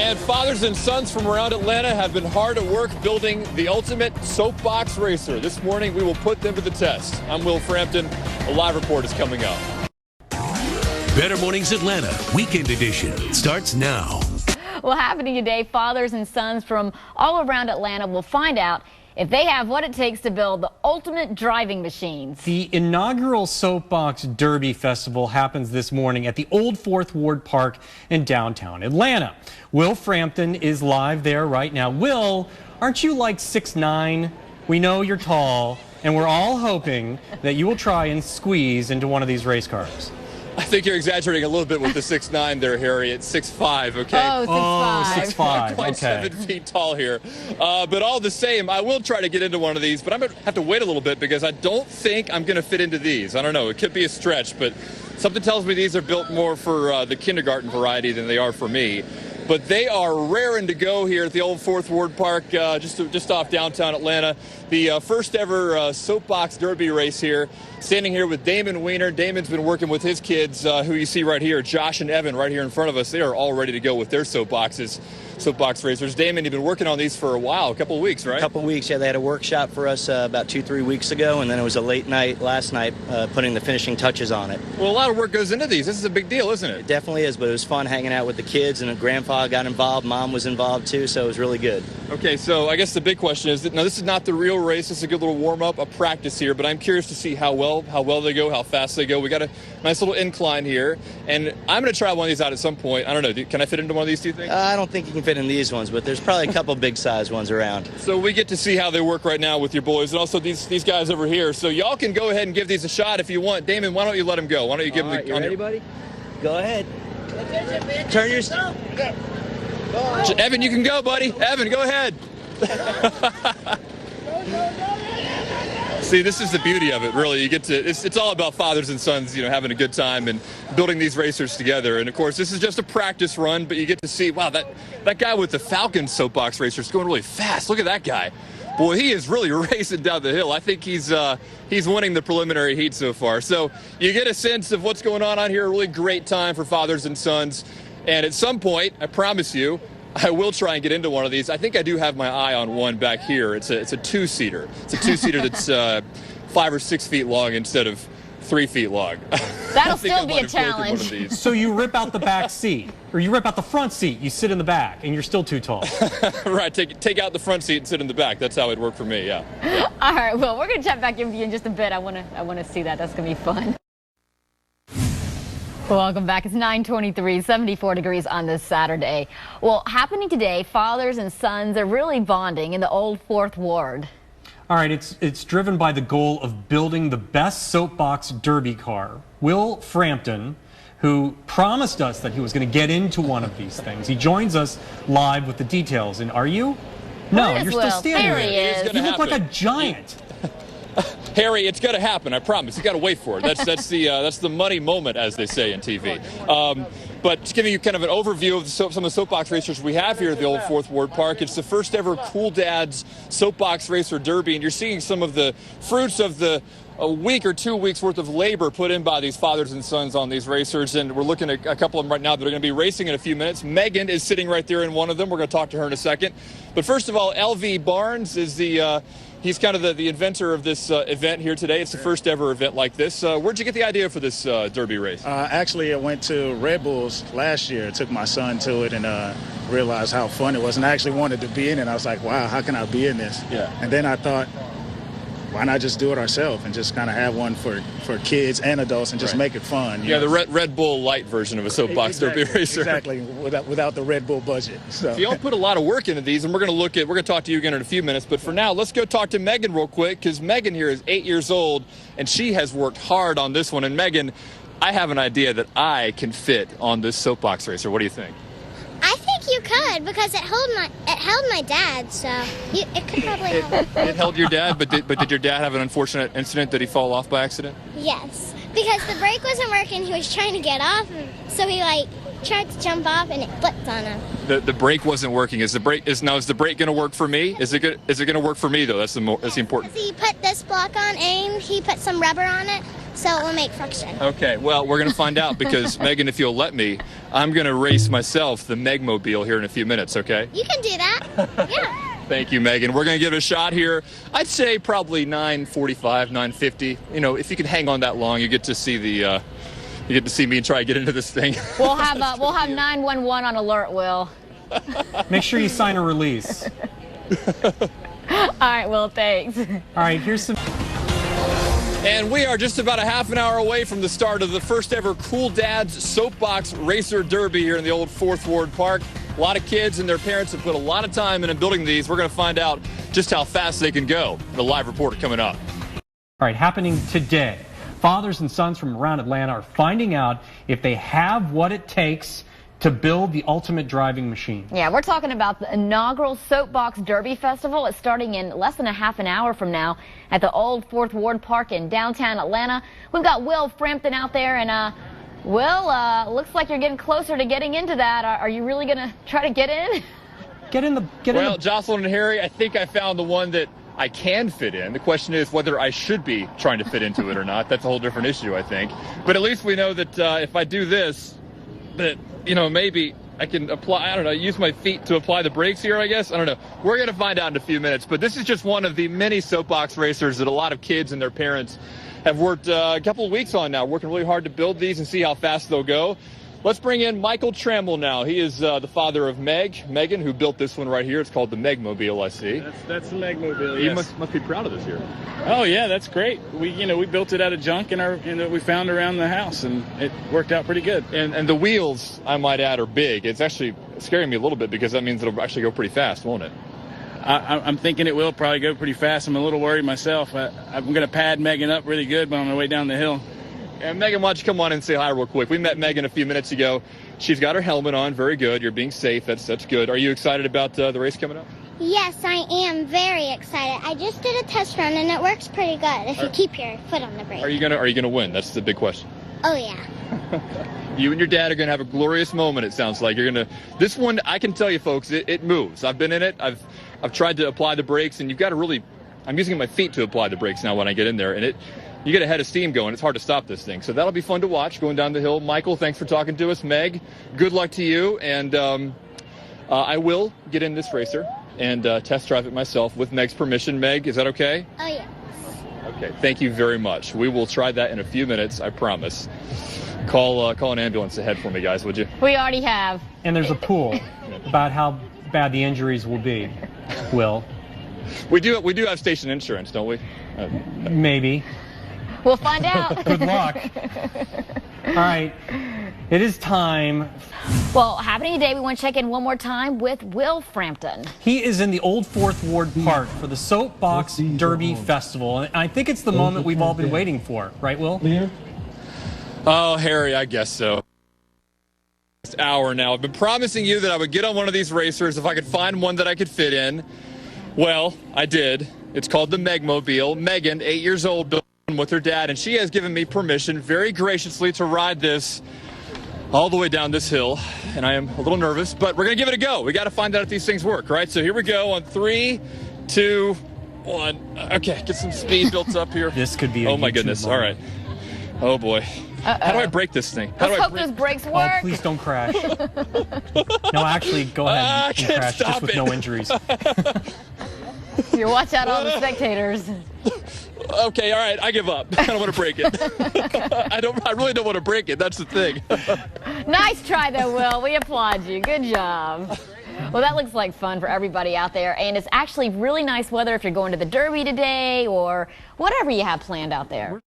And fathers and sons from around Atlanta have been hard at work building the ultimate soapbox racer. This morning, we will put them to the test. I'm Will Frampton. A live report is coming up. Better Mornings Atlanta, Weekend Edition, starts now. Well, happening today, fathers and sons from all around Atlanta will find out if they have what it takes to build the ultimate driving machines. The inaugural Soapbox Derby Festival happens this morning at the Old Fourth Ward Park in downtown Atlanta. Will Frampton is live there right now. Will, aren't you like 6'9"? We know you're tall, and we're all hoping that you will try and squeeze into one of these race cars. I think you're exaggerating a little bit with the 6'9" there, Harry. It's 6'5", okay? Oh, 6'5". 6'5", Quite okay. 7 feet tall here. But all the same, I will try to get into one of these, but I'm going to have to wait a little bit because I don't think I'm going to fit into these. I don't know. It could be a stretch, but something tells me these are built more for the kindergarten variety than they are for me. But they are raring to go here at the Old Fourth Ward Park, just off downtown Atlanta. The first ever Soapbox Derby race here. Standing here with Damon Weiner. Damon's been working with his kids, who you see right here, Josh and Evan, right here in front of us. They are all ready to go with their soapbox racers. Damon, you've been working on these for a while, a couple of weeks, right? A couple of weeks, yeah. They had a workshop for us about 2-3 weeks ago, and then it was a late night last night putting the finishing touches on it. Well, a lot of work goes into these. This is a big deal, isn't it? It definitely is, but it was fun hanging out with the kids, and the grandpa got involved, mom was involved too, so it was really good. Okay, so I guess the big question is, now this is not the real race. This is a good little warm-up, a practice here, but I'm curious to see how well they go, how fast they go. We got a nice little incline here, and I'm going to try one of these out at some point. I don't know. Can I fit into one of these, do you think? I don't think you can fit in these ones, but there's probably a couple big-size ones around. So we get to see how they work right now with your boys, and also these guys over here. So y'all can go ahead and give these a shot if you want. Damon, why don't you let them go? Why don't you give them? You ready, buddy? Go ahead. Turn your. Evan, you can go, buddy. Evan, go ahead. See, this is the beauty of it, really. You get to, it's all about fathers and sons, having a good time and building these racers together. And of course, this is just a practice run, but you get to see, wow, that guy with the Falcon soapbox racer is going really fast. Look at that guy. Boy, he is really racing down the hill. I think he's winning the preliminary heat so far. So you get a sense of what's going on out here. A really great time for fathers and sons. And at some point, I promise you, I will try and get into one of these. I think I do have my eye on one back here. It's a two-seater. It's a two-seater that's 5 or 6 feet long instead of 3 feet long. That'll still be a challenge. So you rip out the back seat, or you rip out the front seat, you sit in the back, and you're still too tall. Right, take out the front seat and sit in the back. That's how it'd work for me, yeah. All right, well, we're going to check back in with you in just a bit. I want to see that. That's going to be fun. Welcome back. It's 9:23, 74 degrees on this Saturday. Well, happening today, fathers and sons are really bonding in the Old Fourth Ward. All right, it's driven by the goal of building the best soapbox derby car. Will Frampton, who promised us that he was going to get into one of these things, he joins us live with the details. And are you? No, you're still standing there. He is. You look like a giant. Harry, it's going to happen. I promise. You got to wait for it. That's the money moment, as they say in TV. But just giving you kind of an overview of some of the soapbox racers we have here at the Old Fourth Ward Park. It's the first ever Cool Dad's Soapbox Racer Derby, and you're seeing some of the fruits of a week or 2 weeks worth of labor put in by these fathers and sons on these racers, and we're looking at a couple of them right now that are going to be racing in a few minutes. Megan is sitting right there in one of them. We're going to talk to her in a second. But first of all, LV Barnes is he's kind of the inventor of this event here today. It's the first ever event like this. Where'd you get the idea for this derby race? Actually, I went to Red Bulls last year. Took my son to it and realized how fun it was. And I actually wanted to be in it. I was like, wow, how can I be in this? Yeah. And then I thought, why not just do it ourselves and just kind of have one for kids and adults and just make it fun? Yeah, the Red Bull light version of a soapbox derby racer. Exactly, without the Red Bull budget. So you all put a lot of work into these, and we're going to talk to you again in a few minutes. But for now, let's go talk to Megan real quick, because Megan here is 8 years old, and she has worked hard on this one. And Megan, I have an idea that I can fit on this soapbox racer. What do you think? I think you could, because it held my dad, so it could probably help. It held your dad, but did your dad have an unfortunate incident? Did he fall off by accident? Yes, because the brake wasn't working. He was trying to get off, so he tried to jump off, and it flipped on him. The brake wasn't working. Is the brake going to work for me? Is it going to work for me though? That's the important. He put this block on, and he put some rubber on it, so it will make friction. Okay, well, we're going to find out because, Megan, if you'll let me, I'm going to race myself, the Megmobile, here in a few minutes, okay? You can do that. Yeah. Thank you, Megan. We're going to give it a shot here. I'd say probably 9:45, 9:50. You know, if you can hang on that long, you get to see the, you get to see me try to get into this thing. We'll have 911 on alert, Will. Make sure you sign a release. All right, Will, thanks. All right, here's some. And we are just about a half an hour away from the start of the first ever Cool Dad's Soapbox Racer Derby here in the old 4th Ward Park. A lot of kids and their parents have put a lot of time into building these. We're going to find out just how fast they can go. The live reporter coming up. All right, happening today. Fathers and sons from around Atlanta are finding out if they have what it takes to build the ultimate driving machine. Yeah, we're talking about the inaugural Soapbox Derby Festival. It's starting in less than a half an hour from now at the old 4th Ward Park in downtown Atlanta. We've got Will Frampton out there, and Will, looks like you're getting closer to getting into that. Are you really going to try to get in? Well, Jocelyn and Harry, I think I found the one that I can fit in. The question is whether I should be trying to fit into it or not. That's a whole different issue, I think. But at least we know that if I do this, that, you know, maybe I can apply, I don't know, use my feet to apply the brakes here, I guess. I don't know. We're going to find out in a few minutes. But this is just one of the many soapbox racers that a lot of kids and their parents have worked a couple of weeks on now, working really hard to build these and see how fast they'll go. Let's bring in Michael Trammell now. He is the father of Megan, who built this one right here. It's called the Megmobile, I see. That's the Megmobile. You Yes. must be proud of this here. Oh yeah, that's great. We built it out of junk we found around the house, and it worked out pretty good. And the wheels, I might add, are big. It's actually scaring me a little bit because that means it'll actually go pretty fast, won't it? I'm thinking it will probably go pretty fast. I'm a little worried myself. I'm going to pad Megan up really good on the way down the hill. And Megan, why don't you come on and say hi real quick? We met Megan a few minutes ago. She's got her helmet on. Very good. You're being safe. That's good. Are you excited about the race coming up? Yes, I am very excited. I just did a test run and it works pretty good if you keep your foot on the brake. Are you gonna win? That's the big question. Oh yeah. You and your dad are gonna have a glorious moment. It sounds like This one, I can tell you, folks, it moves. I've been in it. I've tried to apply the brakes, and you've got to really. I'm using my feet to apply the brakes now when I get in there, and you get a head of steam going. It's hard to stop this thing. So that'll be fun to watch going down the hill. Michael, thanks for talking to us. Meg, good luck to you. And I will get in this racer and test drive it myself with Meg's permission. Meg, is that okay? Oh yeah. Okay, thank you very much. We will try that in a few minutes, I promise. Call an ambulance ahead for me, guys, would you? We already have. And there's a pool about how bad the injuries will be. Will. We do have station insurance, don't we? Maybe. We'll find out. Good luck. All right. It is time. Well, happening today, we want to check in one more time with Will Frampton. He is in the old 4th Ward Park for the Soapbox Derby Festival. And I think it's the moment we've all been waiting for. Right, Will? Oh, Harry, I guess so. This hour now. I've been promising you that I would get on one of these racers if I could find one that I could fit in. Well, I did. It's called the Megmobile. Megan, 8 years old, built one with her dad, and she has given me permission very graciously to ride this all the way down this hill. And I am a little nervous, but we're going to give it a go. We got to find out if these things work, right? So here we go on 3, 2, 1. Okay, get some speed built up here. This could be a Oh, my YouTube goodness. moment. All right. Oh, boy. How do I break this thing? How Let's do I hope those brakes work. Oh, please don't crash. No, actually, go ahead I and can't crash stop just with it. no injuries. You watch out, all the spectators. Okay, all right, I give up. I don't want to break it. I really don't want to break it. That's the thing. Nice try, though, Will. We applaud you. Good job. Well, that looks like fun for everybody out there, and it's actually really nice weather if you're going to the Derby today or whatever you have planned out there.